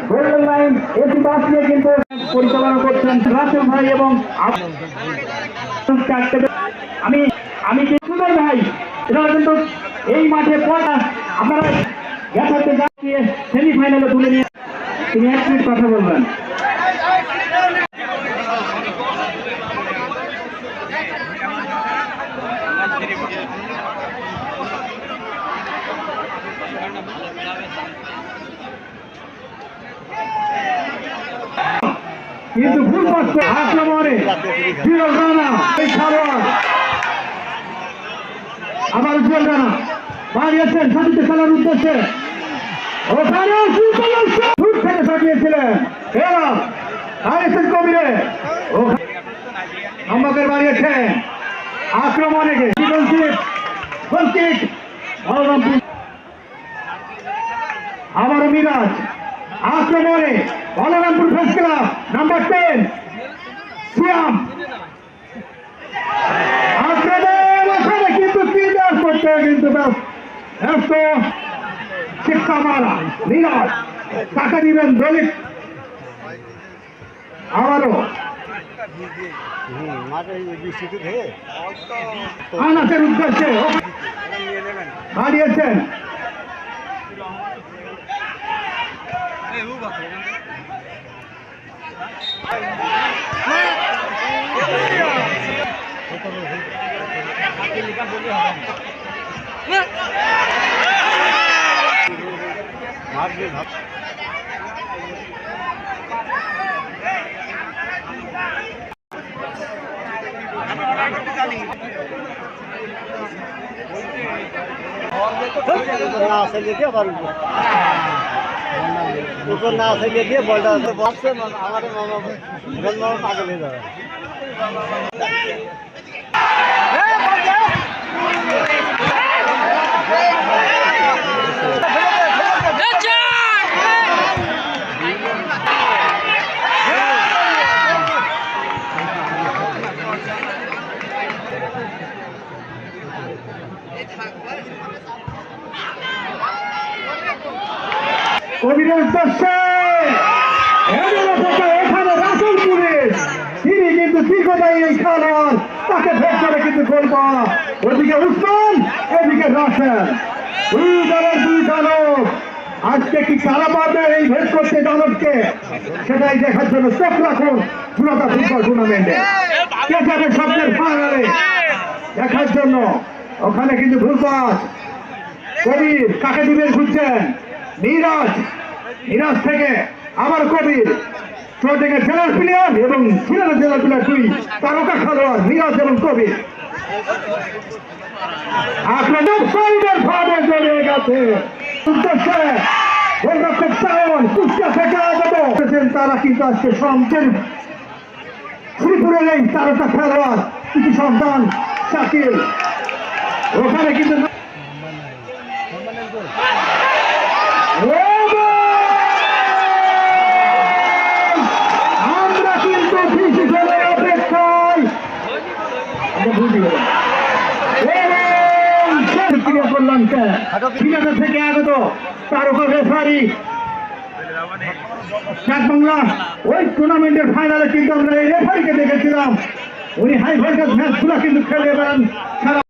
Golden line AC bus নিয়ে কিন্তু পরিচালনা করছেন রাসেল ভাই এবং আমি সুন্দর ভাই, এরা কিন্তু এই মাঠে পড়া আপনারা দেখাতে যাচ্ছিয়ে সেমিফাইনালে তুলে নিয়ে তিনি 1 মিনিট কথা বলবেন। কিন্তু ভুল পাচ্ছে আক্রমণে আবার উজ্জ্বল রানা বাড়িয়েছেন সাথে খেলার উদ্দেশ্যে, ওখানে শুট থেকে সাজিয়েছিলেন কবিরে, আমাদের বাড়িয়েছেন আক্রমণে আবারও মিরাজ আক্রমণে বলরামপুর ফ্রেন্স ক্লাব নাম্বার 10 সিয়াম আক্রমণ কিন্তু ক্লিয়ার করতে কিন্তু ব্যস্ত শিক্ষা মারা মিরাজ টাকা দিবেন দলিত আবারও আনাসের উদ্দেশ্যে হারিয়েছেন না দিয়ে বলটা বলছে আমার মামা পাগল হয়ে যাবে। কবিরের উদ্দেশ্যে এখানে রাসেলপুরে তিনি কিন্তু দীর্ঘদায়ী এই খেলোয়াড়, তাকে ভেদ করে কিন্তু গোল পাওয়া, ওদিকে উসমান এদিকে রাসেল, দুই দলের দুই দানব আজকে কি কারা পারবে এই ভেদ করতে দানবকে, সেটাই দেখার জন্য চোখ রাখুন পুরোটা ফুটবল টুর্নামেন্টে কে যাবে স্বপ্নের ফাইনালে দেখার জন্য। ওখানে কিন্তু ভুলপাস কবির কাকে দিবেন খুঁজছেন, মিরাজ থেকে আবার কবির থেকে জেলার প্লেয়ার এবং সিলেটের জেলার প্লেয়ার দুই তারকা খেলোয়াড় মিরাজ এবং কবির আক্রমণ সাইডের ভাবে জড়িয়ে গেছে উদ্দেশ্যে তারা কিন্তু আজকে সন্তের শ্রীপুরের এই তারকা খেলোয়াড় কিছু সন্তান শাকিল ওখানে কিন্তু আমরা কিন্তু বেশি করে অপেক্ষায় থেকে আগত তারকা রেফারি বাংলা ওই টুর্নামেন্টের ফাইনালে কিন্তু আমরা এই রেফারিকে দেখেছিলাম, উনি হাই ভোল্টেজ ম্যাচগুলো কিন্তু খেলে বেড়ান সারা